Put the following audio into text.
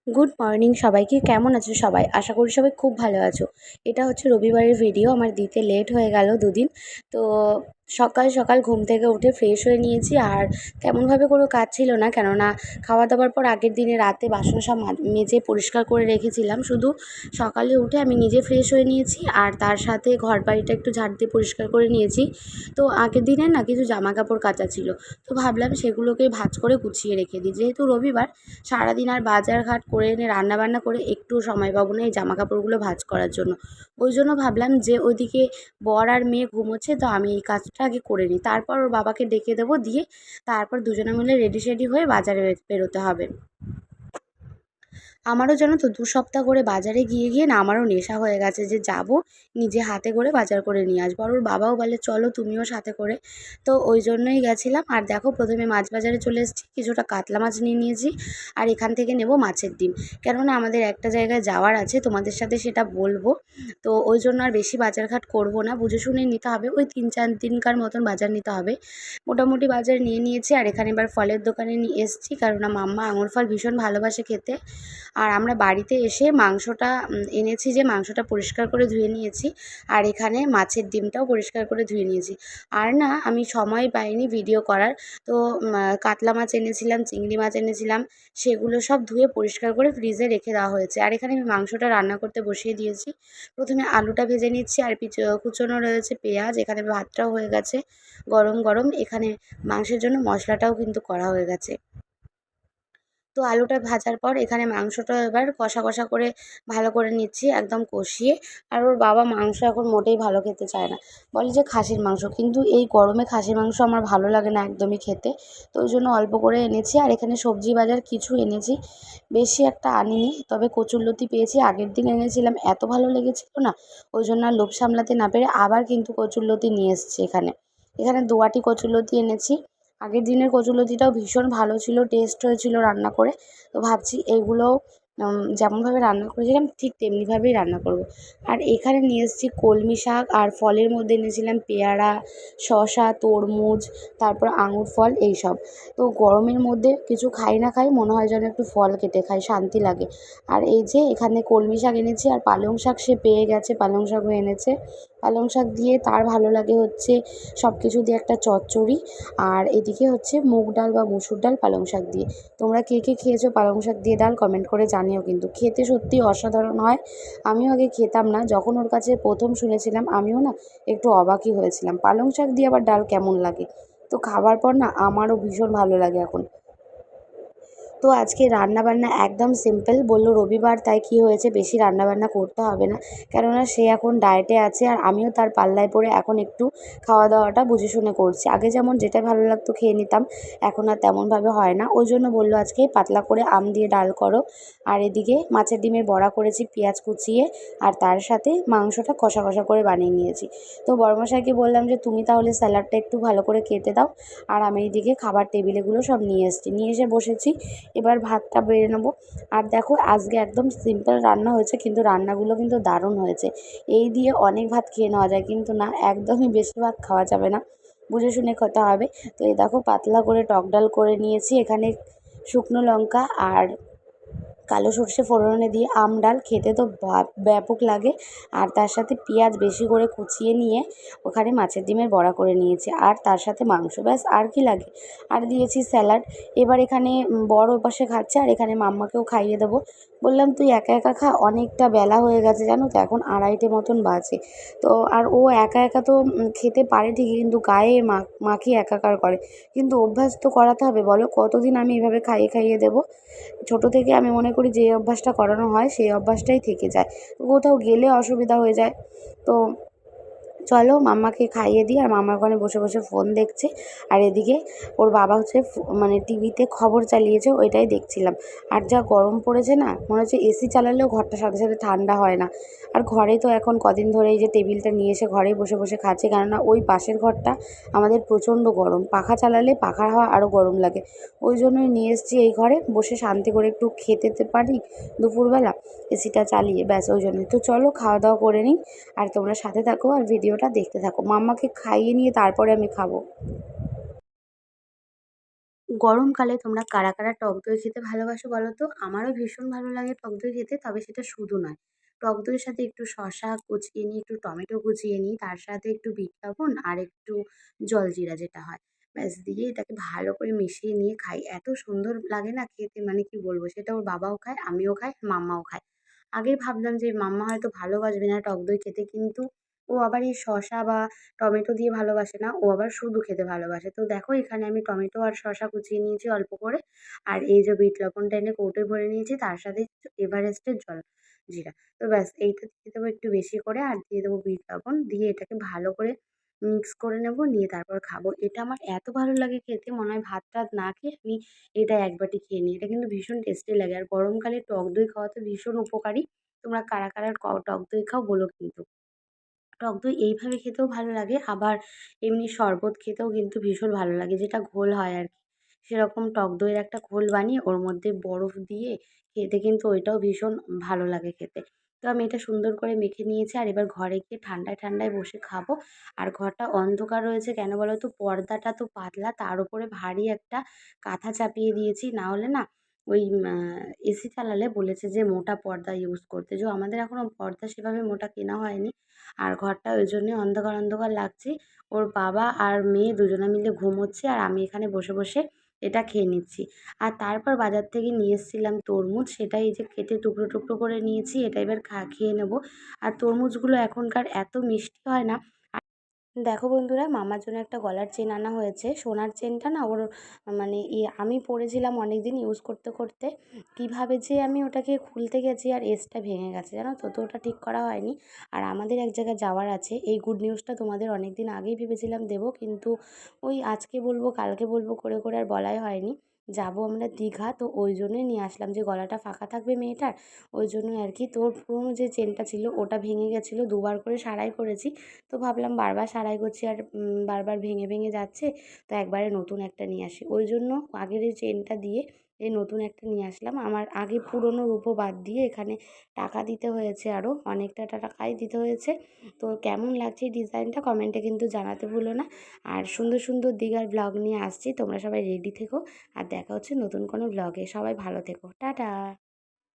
Good morning সবাইকে। কেমন আছো সবাই? আশা করি সবাই খুব ভালো আছো। এটা হচ্ছে রবিবারের ভিডিও। আমার দিতে লেট হয়ে গেল দুদিন। তো সকাল সকাল ঘুম থেকে উঠে ফ্রেশ হয়ে নিয়েছি। আর তেমনভাবে কোনো কাজ ছিল না, কেননা খাওয়া দাওয়ার পর আগের দিনে রাতে বাসন সব মেজে পরিষ্কার করে রেখেছিলাম। শুধু সকালে উঠে আমি নিজে ফ্রেশ হয়ে নিয়েছি, আর তার সাথে ঘর বাড়িটা একটু ঝাড় দিয়ে পরিষ্কার করে নিয়েছি। তো আগের দিনে না কিছু জামা কাপড় কাচা ছিল, তো ভাবলাম সেগুলোকে ভাঁজ করে গুছিয়ে রেখে দিই। যেহেতু রবিবার, সারাদিন আর বাজার ঘাট করে এনে রান্নাবান্না করে একটু সময় পাবো না এই জামা কাপড়গুলো ভাঁজ করার জন্য। ওই জন্য ভাবলাম যে ওইদিকে বর আর মেয়ে ঘুমোচ্ছে, তো আমি এই কাজটা আগে করে নিই, তারপর ওর বাবাকে ডেকে দেবো, দিয়ে তারপর দুজনে মিলে রেডি সেডি হয়ে বাজারে বেরোতে হবে। আমারও জানো তো ২ সপ্তাহ করে বাজারে গিয়ে গিয়ে না আমারও নেশা হয়ে গেছে যে যাব, নিজে হাতে করে বাজার করে নিয়ে আসবো। আর ওর বাবাও বলে চলো তুমিও সাথে করে। তো ওই জন্যই গেছিলাম। আর দেখো, প্রথমে মাছ বাজারে চলে এসেছি, কিছুটা কাতলা মাছ নিয়ে নিয়েছি। আর এখান থেকে নেব মাছের ডিম, কেননা আমাদের একটা জায়গায় যাওয়ার আছে, তোমাদের সাথে সেটা বলবো। তো ওই জন্য আর বেশি বাজারঘাট করবো না, বুঝে শুনে নিতে হবে। ওই ৩-৪ দিনকার মতন বাজার নিতে হবে। মোটামুটি বাজার নিয়ে নিয়েছি। আর এখানে এবার ফলের দোকানে নিয়ে এসেছি, কেননা মাম্মা আঙুর ফল ভীষণ ভালোবাসে খেতে। আর আমরা বাড়িতে এসে মাংসটা এনেছি, যে মাংসটা পরিষ্কার করে ধুয়ে নিয়েছি। আর এখানে মাছের ডিমটাও পরিষ্কার করে ধুয়ে নিয়েছি। আর না, আমি সময় পাইনি ভিডিও করার। তো কাতলা মাছ এনেছিলাম, চিংড়ি মাছ এনেছিলাম, সেগুলো সব ধুয়ে পরিষ্কার করে ফ্রিজে রেখে দেওয়া হয়েছে। আর এখানে আমি মাংসটা রান্না করতে বসিয়ে দিয়েছি। প্রথমে আলুটা ভেজে নিচ্ছি, আর কুচোনো রয়েছে পেঁয়াজ। এখানে ভাতটাও হয়ে গেছে গরম গরম। এখানে মাংসের জন্য মশলাটাও কিন্তু করা হয়ে গেছে। তো আলুটা ভাজার পর এখানে মাংসটা এবার কষা কষা করে ভালো করে নিচ্ছি, একদম কষিয়ে। আর ওর বাবা মাংস এখন মোটেই ভালো খেতে চায় না, বলে যে খাসির মাংস, কিন্তু এই গরমে খাসির মাংস আমার ভালো লাগে না একদমই খেতে। তো ওই জন্য অল্প করে এনেছি। আর এখানে সবজি বাজার কিছু এনেছি, বেশি একটা আনিনি, তবে কচুরলতি পেয়েছি। আগের দিন এনেছিলাম, এত ভালো লেগেছিল না, ওই জন্য আর লোভ সামলাতে না পেরে আবার কিন্তু কচুরলতি নিয়ে এসেছি। এখানে এখানে ২ আঁটি কচুরলতি এনেছি। আগের দিনের কচুরলতিটাও ভীষণ ভালো ছিল, টেস্ট হয়েছিল রান্না করে। তো ভাবছি এগুলোও যেমনভাবে রান্না করেছিলাম ঠিক তেমনিভাবেই রান্না করব। আর এখানে নিয়ে এসেছি কলমি শাক, আর ফলের মধ্যে এনেছিলাম পেয়ারা, শসা, তরমুজ, তারপর আঙুর ফল, এইসব। তো গরমের মধ্যে কিছু খাই না খাই, মনে হয় যেন একটু ফল কেটে খাই, শান্তি লাগে। আর এই যে এখানে কলমি শাক এনেছি, আর পালং শাক সে পেয়ে গেছে, পালং শাকও এনেছে। পালং শাক দিয়ে তার ভালো লাগে হচ্ছে সব কিছু দিয়ে একটা চচ্চড়ি। আর এদিকে হচ্ছে মুগ ডাল বা মুসুর ডাল পালং শাক দিয়ে। তোমরা কে কে খেয়েছো পালং শাক দিয়ে ডাল, কমেন্ট করে জানিও। কিন্তু খেতে সত্যিই অসাধারণ হয়। আমিও আগে খেতাম না, যখন ওর কাছে প্রথম শুনেছিলাম আমিও না একটু অবাকই হয়েছিলাম, পালং শাক দিয়ে আবার ডাল কেমন লাগে। তো খাবার পর না আমারও ভীষণ ভালো লাগে এখন। তো আজকে রান্নাবান্না একদম সিম্পল। বললো রবিবার, তাই কি হয়েছে, বেশি রান্নাবান্না করতে হবে না, কেননা সে এখন ডায়েটে আছে। আর আমিও তার পাল্লায় পড়ে এখন একটু খাওয়া দাওয়াটা বুঝে শুনে করছি। আগে যেমন যেটা ভালো লাগতো খেয়ে নিতাম, এখন আর তেমনভাবে হয় না। ওই জন্য বললো আজকে পাতলা করে আম দিয়ে ডাল করো। আর এদিকে মাছের ডিমের বড়া করেছি পেঁয়াজ কুচিয়ে, আর তার সাথে মাংসটা কষা কষা করে বানিয়ে নিয়েছি। তো বড়মশাইকে বললাম যে তুমি তাহলে স্যালাডটা একটু ভালো করে কেটে দাও। আর আমি এইদিকে খাবার টেবিলেগুলো সব নিয়ে এসেছি, নিয়ে এসে বসেছি। এবার ভাতটা বেড়ে নেবো। আর দেখো, আজকে একদম সিম্পল রান্না হয়েছে, কিন্তু রান্নাগুলো কিন্তু দারুণ হয়েছে। এই দিয়ে অনেক ভাত খেয়ে নেওয়া যায়, কিন্তু না, একদমই বেশি ভাত খাওয়া যাবে না, বুঝে শুনে খেতে হবে। তো এই দেখো, পাতলা করে টক ডাল করে নিয়েছি। এখানে শুকনো লঙ্কা আর কালো সর্ষে ফোড়নে দিয়ে আম ডাল খেতে তো ব্যাপক লাগে। আর তার সাথে পেঁয়াজ বেশি করে কুচিয়ে নিয়ে ওখানে মাছের ডিমের বড়া করে নিয়েছি, আর তার সাথে মাংস, ব্যাস আর কি লাগে। আর দিয়েছি স্যালাড। এবার এখানে বড় পাশে খাচ্ছে, আর এখানে মাম্মাকেও খাইয়ে দেবো। বললাম তুই একা একা খা, অনেকটা বেলা হয়ে গেছে জানো তো, এখন 2:30 মতন বাজে। তো আর ও একা একা তো খেতে পারে ঠিকই, কিন্তু গায়ে মাখিয়ে একাকার করে। কিন্তু অভ্যাস তো করাতে হবে, বলো কতদিন আমি এভাবে খাইয়ে খাইয়ে দেবো। ছোটো থেকে আমি মনে করি যে অভ্যাসটা করানো হয় সেই অভ্যাসটাই থেকে যায়, কোথাও গেলে অসুবিধা হয়ে যায়। তো চলো মাম্মাকে খাইয়ে দিই। আর মাম্মা ওখানে বসে বসে ফোন দেখছে, আর এদিকে ওর বাবা হচ্ছে মানে টিভিতে খবর চালিয়েছে, ওইটাই দেখছিলাম। আর যা গরম পড়েছে না, মনে হচ্ছে এসি চালালেও ঘরটা সাথে সাথে ঠান্ডা হয় না। আর ঘরে তো এখন কদিন ধরে এই যে টেবিলটা নিয়ে এসে ঘরেই বসে বসে খাচ্ছে, কেননা ওই পাশের ঘরটা আমাদের প্রচণ্ড গরম, পাখা চালালে পাখার হাওয়া আরও গরম লাগে। ওই জন্যই নিয়ে এসেছি এই ঘরে, বসে শান্তি করে একটু খেতে পারি দুপুরবেলা এসিটা চালিয়ে, ব্যাস ওই জন্যই। তো চলো খাওয়া দাওয়া করে নিই, আর তোমরা সাথে থাকো আর ভিডিওটা দেখতে থাকো। মাম্মাকে খাইয়ে নিয়ে তারপরে আমি খাবো। গরমকালে তোমরা কারা, কারা টক দই খেতে ভালোবাসো বলো তো? আমারও ভীষণ ভালো লাগে টক দই খেতে। তবে সেটা শুধু নয়। টক দইয়ের সাথে একটু শসা কুচিয়ে নিই, একটু টমেটো কুচিয়ে নিই, তার সাথে একটু বিট লবণ আর একটু জলজিরা যেটা হয়, ব্যাস দিয়ে এটাকে ভালো করে মিশিয়ে নিয়ে খাই। এত সুন্দর লাগে না খেতে, মানে কি বলবো? সেটা ওর বাবাও খায়, আমিও খাই, মাম্মাও খায়। আগেই ভাবলাম যে মাম্মা হয়তো ভালোবাসবে না টক দই খেতে, কিন্তু ও আবার এই শসা বা টমেটো দিয়ে ভালোবাসে না, ও আবার শুধু খেতে ভালোবাসে। তো দেখো এখানে আমি টমেটো আর শসা কুচিয়ে নিয়েছি অল্প করে। আর এই যে বিট লবণটা এনে কৌটোয় ভরে নিয়েছি, তার সাথে এভারেস্টের জলজিরা। তো ব্যাস এইটা দিয়ে দেবো একটু বেশি করে, আর দিয়ে দেবো বিট লবণ। দিয়ে এটাকে ভালো করে মিক্স করে নেবো, নিয়ে তারপর খাবো। এটা আমার এত ভালো লাগে খেতে, মনে হয় ভাত-টাত না খেয়ে আমি এটা এক বাটি খেয়ে নিই। এটা কিন্তু ভীষণ টেস্টি লাগে। আর গরমকালে টক দই খাওয়া তো ভীষণ উপকারী। তোমরা কারা, কারা টক দই খাও বলো কিন্তু। টক দই এইভাবে খেতেও ভালো লাগে, আবার এমনি শরবত খেতেও কিন্তু ভীষণ ভালো লাগে, যেটা ঘোল হয় আরকি। সেরকম টক দইয়ের একটা ঘোল বানিয়ে ওর মধ্যে বরফ দিয়ে খেতে কিন্তু ওইটাও ভীষণ ভালো লাগে খেতে। তো আমি এটা সুন্দর করে মেখে নিয়েছি, আর এবার ঘরে গিয়ে ঠান্ডায়, ঠান্ডায় বসে খাবো। আর ঘরটা অন্ধকার রয়েছে কেন বলো তো? পর্দাটা তো পাতলা, তার উপরে ভারী একটা কাঁথা চাপিয়ে দিয়েছি। না হলে না ওই এসি চালালে বলেছে যে মোটা পর্দা ইউজ করতে। আমাদের এখনো পর্দা সেভাবে মোটা কেনা হয়নি। আর ঘরটা ওই জন্যে অন্ধকার, অন্ধকার লাগছে। ওর বাবা আর মেয়ে দুজনে মিলে ঘুমোচ্ছে, আর আমি এখানে বসে, বসে এটা খেয়ে নিচ্ছি। আর তারপর বাজার থেকে নিয়ে এসেছিলাম তরমুজ, সেটা এই যে কেটে টুকরো, টুকরো করে নিয়েছি। এটা এবার খেয়ে নেবো। আর তরমুজগুলো এখনকার এত মিষ্টি হয় না। দেখো বন্ধুরা, মামার জন্য একটা গলার চেন আনা হয়েছে। সোনার চেনটা না ওর, মানে আমি পরেছিলাম অনেকদিন ইউজ করতে করতে, কীভাবে যে আমি ওটাকে খুলতে গেছি আর এসটা ভেঙে গেছে জানো তো, তো ওটা ঠিক করা হয়নি। আর আমাদের এক জায়গায় যাওয়ার আছে, এই গুড নিউজটা তোমাদের অনেক দিন আগেই ভেবেছিলাম দেবো, কিন্তু ওই আজকে বলবো কালকে বলবো করে করে আর বলাই হয়নি। যাবো আমরা দীঘা, তো ওই জন্যই নিয়ে আসলাম, যে গলাটা ফাঁকা থাকবে মেয়েটার, ওই জন্যই আর কি। তোর পুরোনো যে চেনটা ছিল ওটা ভেঙে গেছিলো, দুবার করে সারাই করেছি। তো ভাবলাম বারবার সারাই করছি আর বারবার ভেঙে ভেঙে যাচ্ছে, তো একবারে নতুন একটা নিয়ে আসি। ওই জন্য আগের এই চেনটা দিয়ে এই নতুন একটা নিয়ে আসলাম। আমার আগে পুরনো রূপো বাদ দিয়ে এখানে টাকা দিতে হয়েছে, আরও অনেকটা টাকাই দিতে হয়েছে। তো কেমন লাগছে এই ডিজাইনটা কমেন্টে কিন্তু জানাতে ভুলো না। আর সুন্দর সুন্দর দীঘার ব্লগ নিয়ে আসছি, তোমরা সবাই রেডি থেকো। আর দেখা হচ্ছে নতুন কোনো ব্লগে। সবাই ভালো থেকো, টাটা।